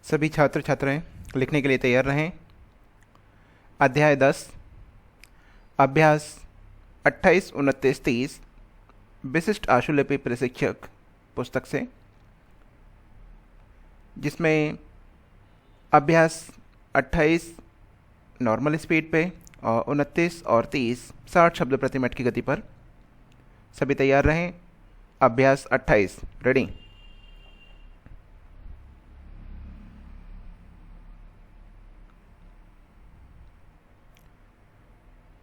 सभी छात्र छात्राएं लिखने के लिए तैयार रहें। अध्याय 10 अभ्यास 28, 29, 30 विशिष्ट आशुलिपि प्रशिक्षक पुस्तक से, जिसमें अभ्यास 28 नॉर्मल स्पीड पे और 29 और 30 60 शब्द प्रति मिनट की गति पर। सभी तैयार रहें। अभ्यास 28 रेडी।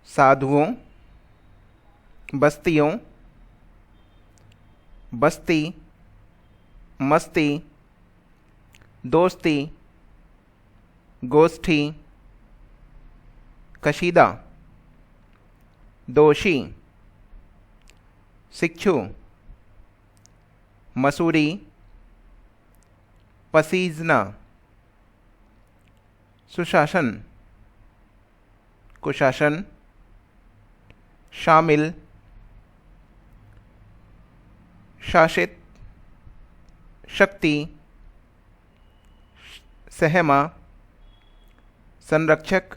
साधुओं, बस्तियों, बस्ती, मस्ती, दोस्ती, गोष्ठी, कशीदा, दोषी, शिक्षु, मसूरी, पसीजना, सुशासन, कुशासन, शामिल, शासित, शक्ति, सहमा, संरक्षक,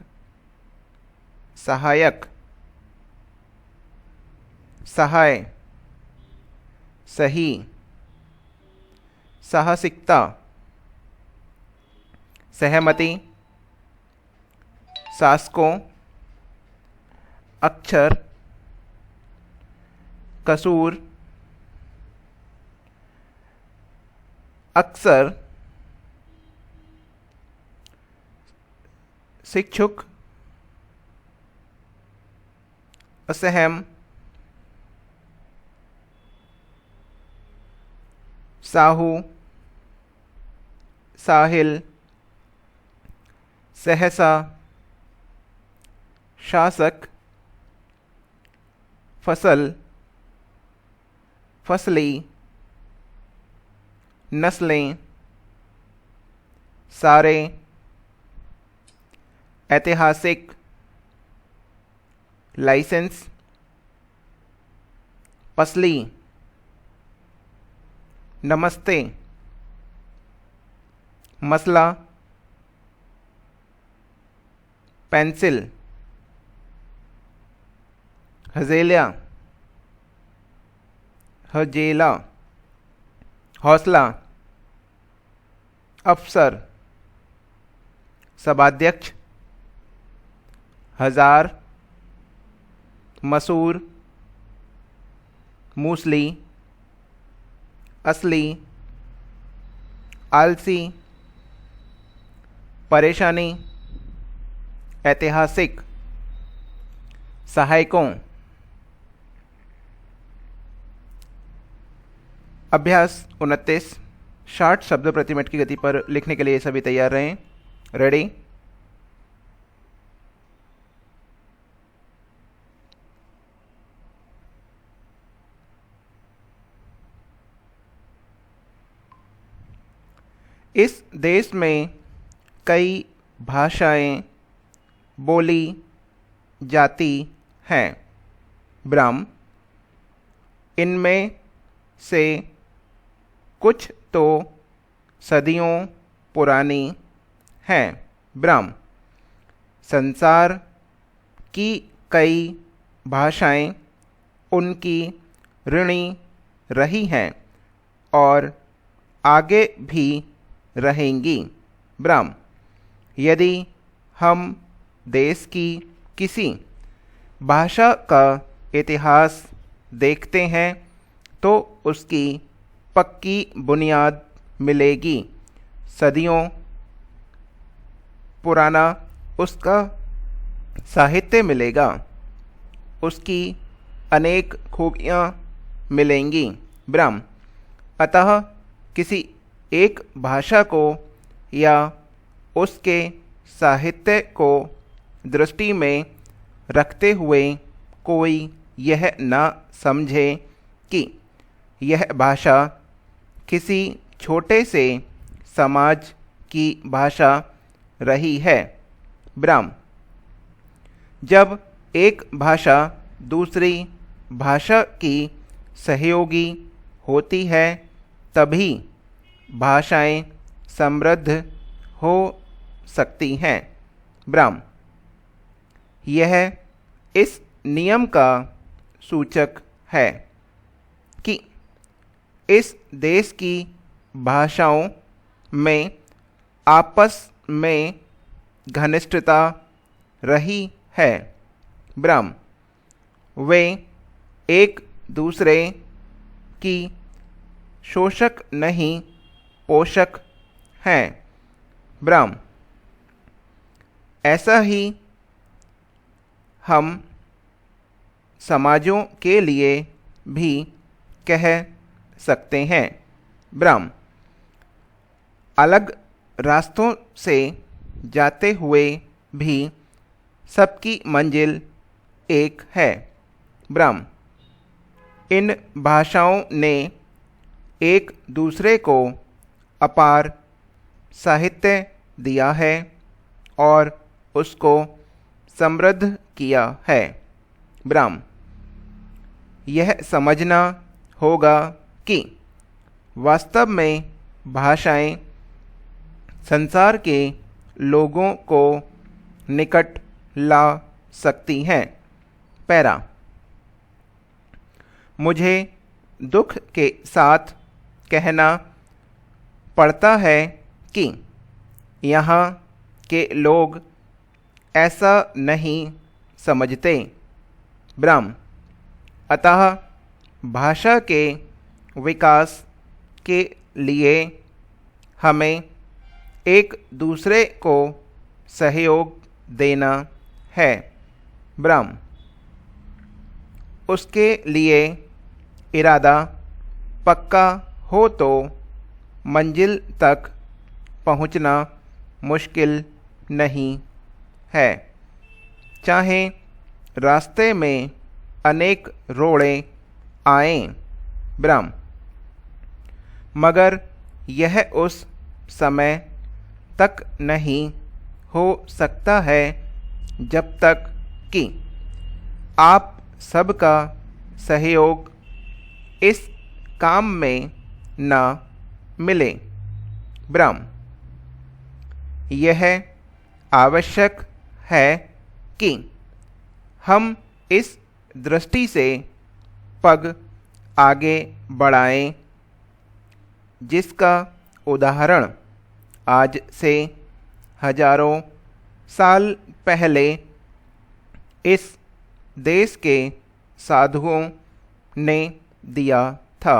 सहायक, सहाय, सही, साहसिकता, सहमति, शासकों, अक्षर, कसूर, अक्सर, शिक्षुक, असहम, साहू, साहिल, सहसा, शासक, फसल, फसली, नस्लें, सारे, ऐतिहासिक, लाइसेंस, पसली, नमस्ते, मसला, पेंसिल, हजेला, हजेला, हौसला, अफसर, सभाध्यक्ष, हजार, मसूर, मूसली, असली, आलसी, परेशानी, ऐतिहासिक, सहायकों। अभ्यास 29 60 शब्द प्रति मिनट की गति पर लिखने के लिए सभी तैयार रहें। रेडी। इस देश में कई भाषाएं बोली जाती हैं। ब्रह्म, इनमें से कुछ तो सदियों पुरानी हैं। ब्रह्म, संसार की कई भाषाएं उनकी ऋणी रही हैं और आगे भी रहेंगी। ब्रह्म, यदि हम देश की किसी भाषा का इतिहास देखते हैं तो उसकी पक्की बुनियाद मिलेगी। सदियों पुराना उसका साहित्य मिलेगा, उसकी अनेक खूबियाँ मिलेंगी। ब्रह्म, अतः किसी एक भाषा को या उसके साहित्य को दृष्टि में रखते हुए कोई यह न समझे कि यह भाषा किसी छोटे से समाज की भाषा रही है। ब्रह्म, जब एक भाषा दूसरी भाषा की सहयोगी होती है तभी भाषाएं समृद्ध हो सकती हैं। ब्राह्म, यह इस नियम का सूचक है कि इस देश की भाषाओं में आपस में घनिष्ठता रही है। ब्राह्म, वे एक दूसरे की शोषक नहीं पोषक हैं। ब्राह्म, ऐसा ही हम समाजों के लिए भी कह सकते हैं। ब्राह्म, अलग रास्तों से जाते हुए भी सबकी मंजिल एक है। ब्राह्म, इन भाषाओं ने एक दूसरे को अपार साहित्य दिया है और उसको समृद्ध किया है। ब्राह्म, यह समझना होगा कि वास्तव में भाषाएं संसार के लोगों को निकट ला सकती हैं। पैरा, मुझे दुख के साथ कहना पड़ता है कि यहाँ के लोग ऐसा नहीं समझते। ब्राह्म, अतः भाषा के विकास के लिए हमें एक दूसरे को सहयोग देना है। ब्राह्म, उसके लिए इरादा पक्का हो तो मंजिल तक पहुंचना मुश्किल नहीं है, चाहे रास्ते में अनेक रोड़े आएं। ब्राह्म, मगर यह उस समय तक नहीं हो सकता है जब तक कि आप सबका सहयोग इस काम में न मिले। ब्राह्म, यह आवश्यक है कि हम इस दृष्टि से पग आगे बढ़ाएं जिसका उदाहरण आज से हजारों साल पहले इस देश के साधुओं ने दिया था।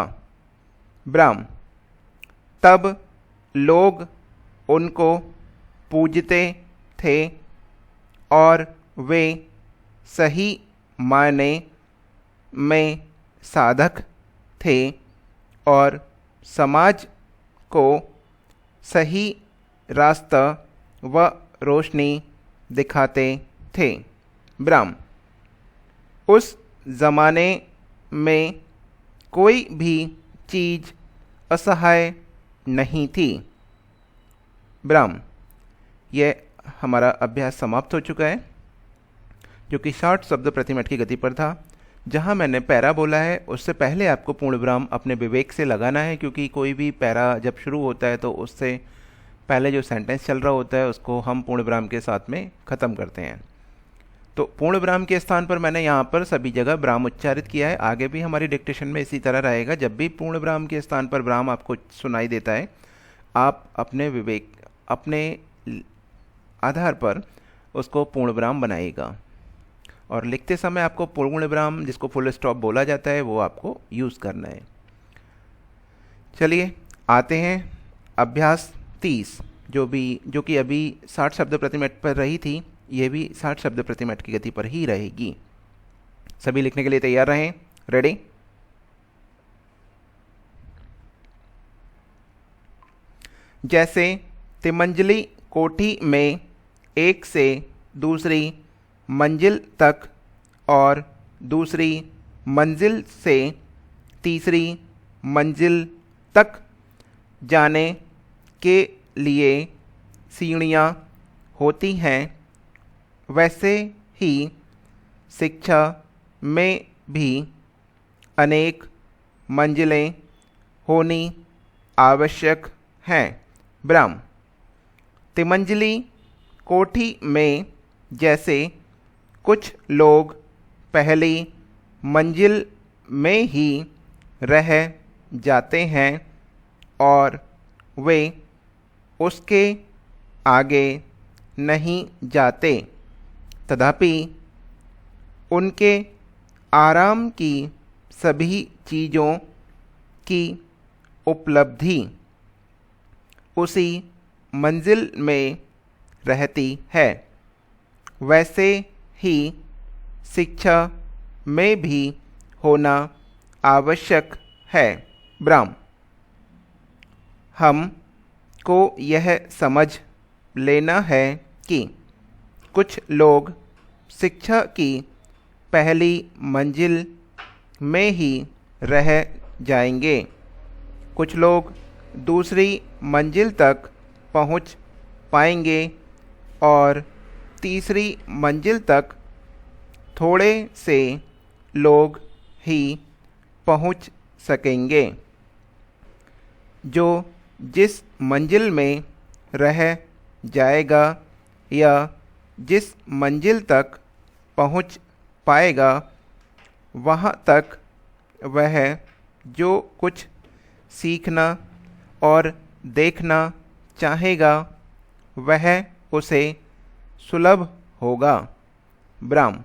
ब्राह्म, तब लोग उनको पूजते थे और वे सही मायने में साधक थे और समाज को सही रास्ता व रोशनी दिखाते थे। ब्राह्म, उस जमाने में कोई भी चीज असहाय नहीं थी। ब्राह्म, यह हमारा अभ्यास समाप्त हो चुका है, जो कि 60 शब्द प्रति मिनट की गति पर था। जहां मैंने पैरा बोला है उससे पहले आपको पूर्ण विराम अपने विवेक से लगाना है, क्योंकि कोई भी पैरा जब शुरू होता है तो उससे पहले जो सेंटेंस चल रहा होता है उसको हम पूर्ण विराम के साथ में ख़त्म करते हैं। तो पूर्ण विराम के स्थान पर मैंने यहाँ पर सभी जगह विराम उच्चारित किया है। आगे भी हमारी डिक्टेशन में इसी तरह रहेगा। जब भी पूर्ण विराम के स्थान पर विराम आपको सुनाई देता है, आप अपने विवेक अपने आधार पर उसको पूर्ण विराम बनाइएगा। और लिखते समय आपको पूर्ण विराम, जिसको फुल स्टॉप बोला जाता है, वो आपको यूज़ करना है। चलिए आते हैं अभ्यास 30, जो कि अभी 60 शब्द प्रति मिनट पर रही थी, ये भी 60 शब्द प्रति मिनट की गति पर ही रहेगी। सभी लिखने के लिए तैयार रहें। रेडी? जैसे तिमंजली कोठी में एक से दूसरी मंजिल तक और दूसरी मंजिल से तीसरी मंजिल तक जाने के लिए सीढ़ियाँ होती हैं, वैसे ही शिक्षा में भी अनेक मंजिलें होनी आवश्यक हैं। ब्राह्म, तिमंजली कोठी में जैसे कुछ लोग पहली मंजिल में ही रह जाते हैं और वे उसके आगे नहीं जाते, तथापि उनके आराम की सभी चीज़ों की उपलब्धि उसी मंजिल में रहती है। वैसे ही शिक्षा में भी होना आवश्यक है। ब्राह्म, हम को यह समझ लेना है कि कुछ लोग शिक्षा की पहली मंजिल में ही रह जाएंगे, कुछ लोग दूसरी मंजिल तक पहुंच पाएंगे और तीसरी मंजिल तक थोड़े से लोग ही पहुंच सकेंगे। जो जिस मंजिल में रह जाएगा या जिस मंजिल तक पहुंच पाएगा, वहां तक वह जो कुछ सीखना और देखना चाहेगा वह उसे सुलभ होगा। ब्राह्म,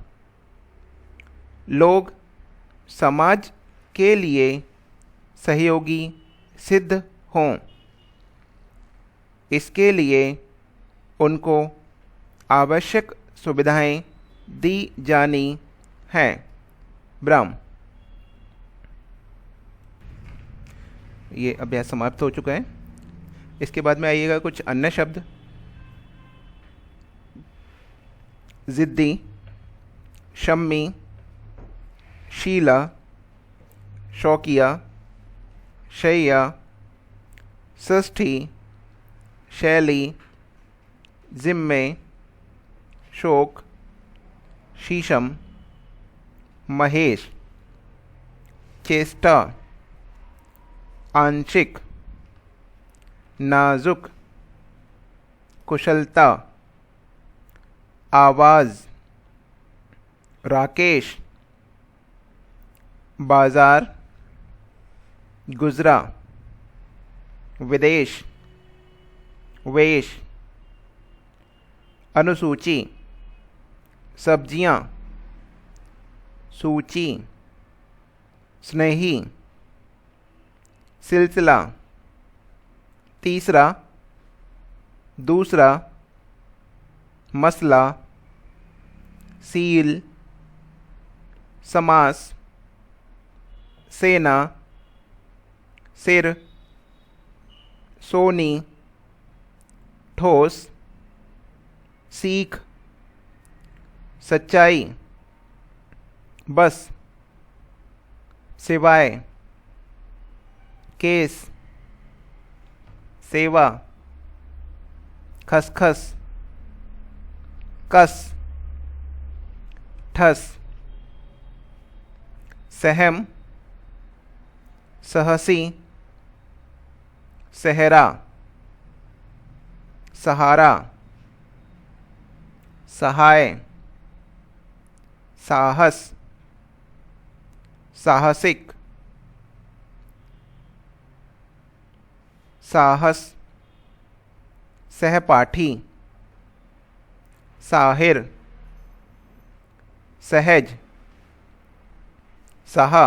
लोग समाज के लिए सहयोगी सिद्ध हों, इसके लिए उनको आवश्यक सुविधाएं दी जानी हैं। ब्राह्म, ये अभ्यास समाप्त हो चुका है। इसके बाद में आइएगा कुछ अन्य शब्द। जिद्दी, शम्मी, शीला, शौकिया, शैया, षष्ठी, शैली, जिम्मे, शोक, शीशम, महेश, चेष्टा, आंशिक, नाजुक, कुशलता, आवाज़, राकेश, बाजार, गुजरा, विदेश, वेश, अनुसूची, सब्जियां, सूची, स्नेही, सिलसिला, तीसरा, दूसरा, मसला, सील, समास, सेना, सिर, सोनी, ठोस, सीख, सच्चाई, बस, सिवाय, केस, सेवा, खसखस, कस, ठस, सहम, सहसी, सहरा, सहारा, सहाय, साहस, साहसिक, साहस, सहपाठी, साहिर, सहज, सहा,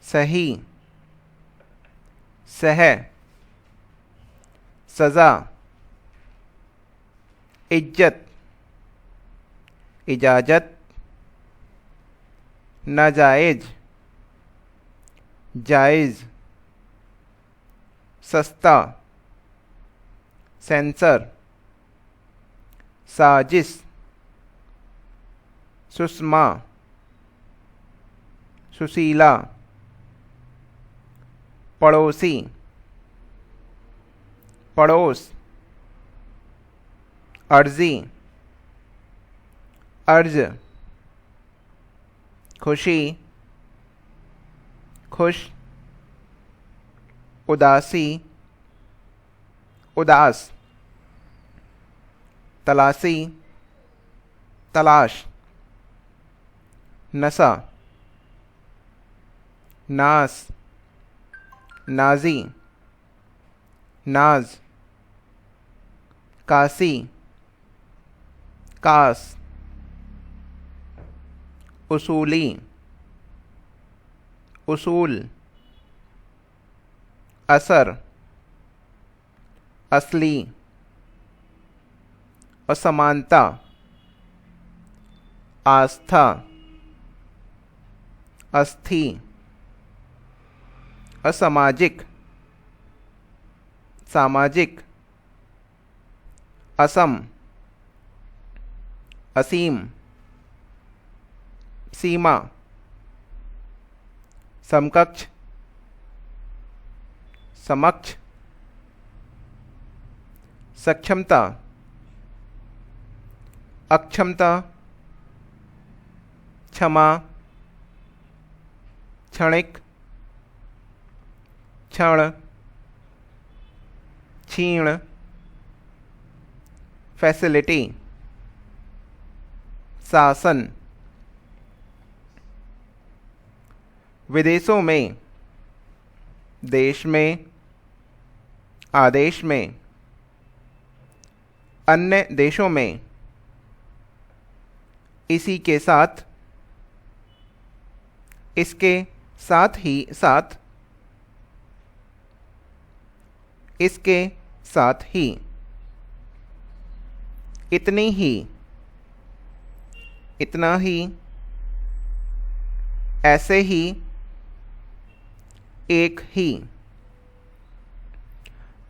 सही, सह, सजा, इज्जत, इजाजत, नाजायज, जायज़, सस्ता, सेंसर, साजिश, सुषमा, सुशीला, पड़ोसी, पड़ोस, अर्जी, अर्ज, खुशी, खुश, उदासी, उदास, तलाशी, तलाश। नशा, नास, नाजी, नाज। काशी, कास। उसूली, उसूल। असर, असली। असमानता, आस्था, अस्थि। असामाजिक, सामाजिक। असम, असीम। सीमा, समकक्ष, समक्ष। सक्षमता, अक्षमता। क्षमा, क्षणिक, क्षण। क्षीण, फैसिलिटी, शासन। विदेशों में, देश में, आदेश में। अन्य देशों में, इसी के साथ, इसके साथ ही साथ, इसके साथ ही। इतनी ही, इतना ही। ऐसे ही, एक ही।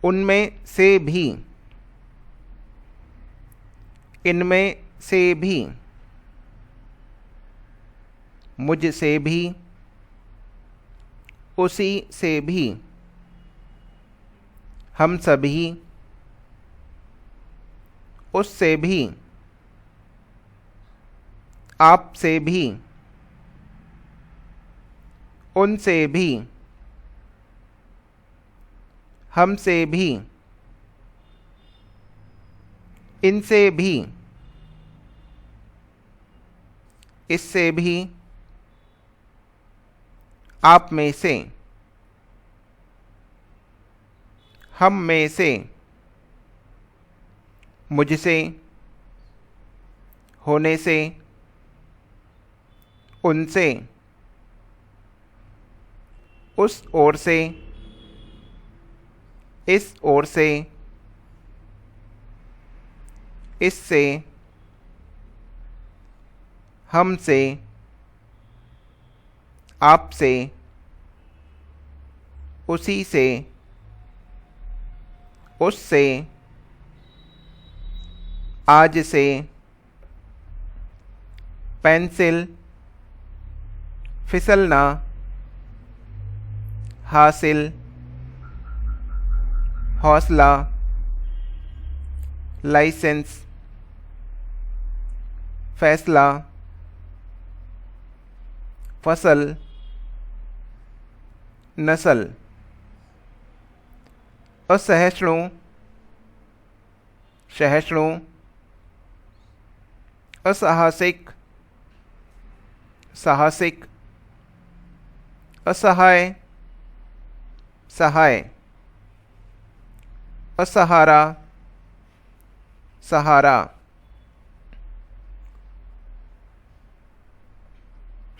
उनमें से भी, इनमें से भी। मुझसे भी, उसी से भी। हम सभी, उससे भी। आपसे भी, उनसे भी। हमसे भी, इनसे भी। इससे भी। आप में से, हम में से। मुझसे, होने से, उनसे। उस ओर से, इस ओर से। इससे, हमसे, आपसे। उसी से, उससे। आज से। पेंसिल, फिसलना। हासिल, हौसला। लाइसेंस, फैसला। फसल, नस्ल। असहिष्णु, सहिष्णु। असाहसिक, साहसिक। असहाय, सहाय। असहारा, सहारा।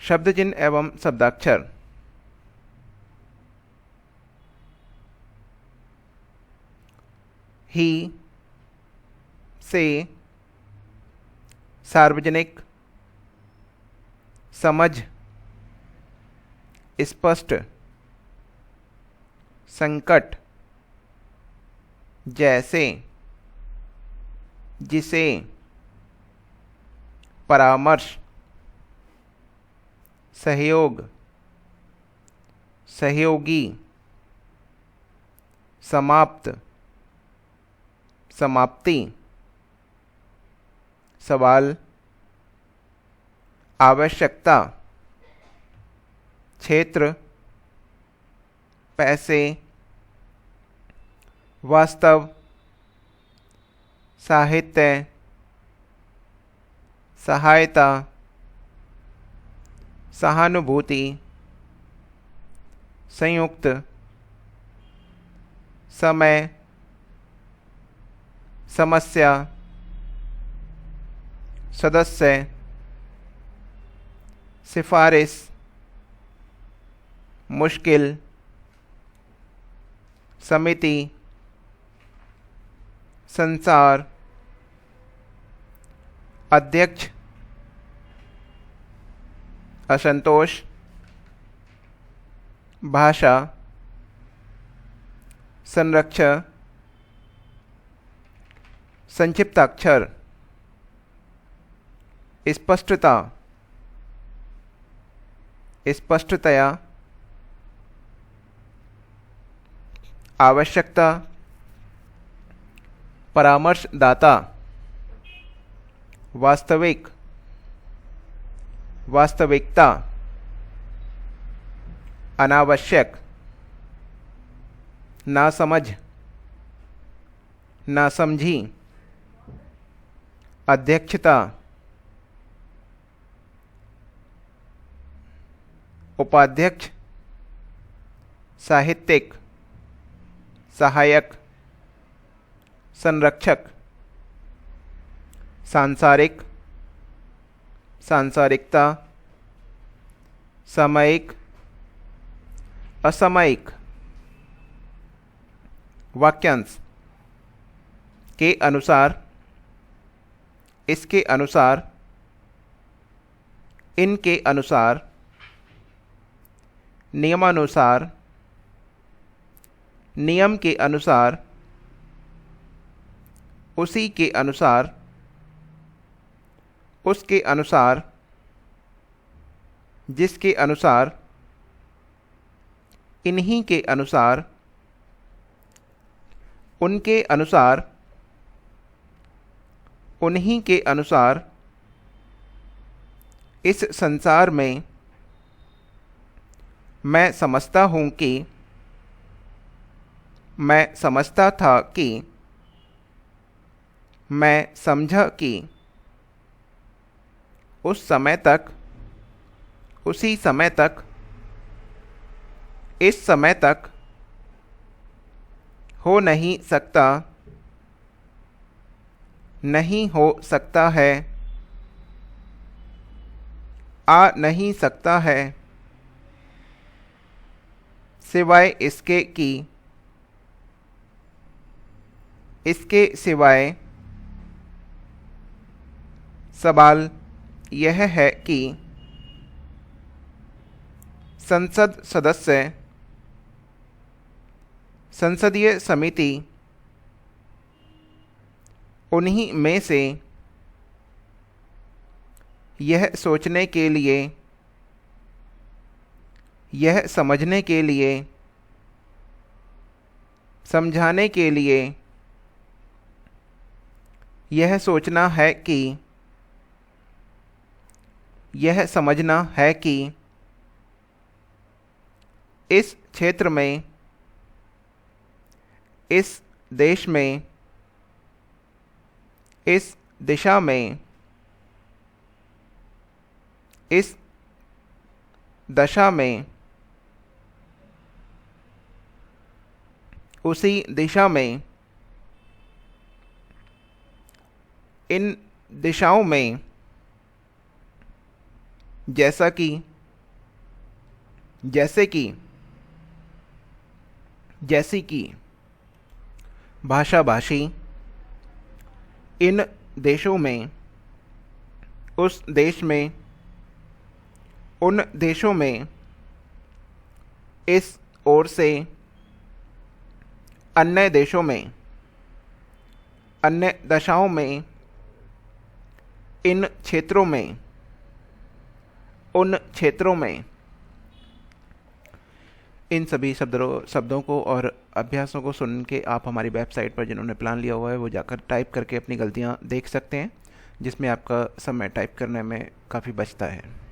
शब्दचिन्ह एवं शब्दाक्षर। ही, से। सार्वजनिक, समझ, स्पष्ट। संकट, जैसे, जिसे। परामर्श, सहयोग, सहयोगी। समाप्त, समाप्ति। सवाल, आवश्यकता। क्षेत्र, पैसे। वास्तव, साहित्य, सहायता, सहानुभूति, संयुक्त, समय, समस्या, सदस्य, सिफारिश, मुश्किल, समिति, संसार, अध्यक्ष, असंतोष, भाषा, संरक्षक, संक्षिप्ताक्षर, स्पष्टता, स्पष्टतया, आवश्यकता, परामर्शदाता, वास्तविक, वास्तविकता, अनावश्यक, नासमझ, नासमझी, अध्यक्षता, उपाध्यक्ष, साहित्यिक, सहायक, संरक्षक, सांसारिक, सांसारिकता, सामयिक, असामयिक, वाक्यांश, के अनुसार, इसके अनुसार, इनके अनुसार, नियमानुसार, नियम के अनुसार, उसी के अनुसार, उसके अनुसार, जिसके अनुसार, इन्हीं के अनुसार, उनके अनुसार, उन्हीं के अनुसार, इस संसार में मैं समझता हूँ कि, मैं समझता था कि, मैं समझा कि, उस समय तक, उसी समय तक, इस समय तक, हो नहीं सकता, नहीं हो सकता है, आ नहीं सकता है, सिवाय इसके कि, इसके सिवाय। सवाल यह है कि संसद सदस्य, संसदीय समिति, उन्हीं में से यह सोचने के लिए, यह समझने के लिए, समझाने के लिए, यह सोचना है कि, यह समझना है कि, इस क्षेत्र में, इस देश में, इस दिशा में, इस दशा में, उसी दिशा में, इन दिशाओं में, जैसा कि, जैसे कि, जैसी कि, भाषाभाषी, इन देशों में, उस देश में, उन देशों में, इस ओर से, अन्य देशों में, अन्य दशाओं में, इन क्षेत्रों में, उन क्षेत्रों में। इन सभी शब्दों को और अभ्यासों को सुन के आप हमारी वेबसाइट पर जिन्होंने प्लान लिया हुआ है वो जाकर टाइप करके अपनी गलतियां देख सकते हैं, जिसमें आपका समय टाइप करने में काफ़ी बचता है।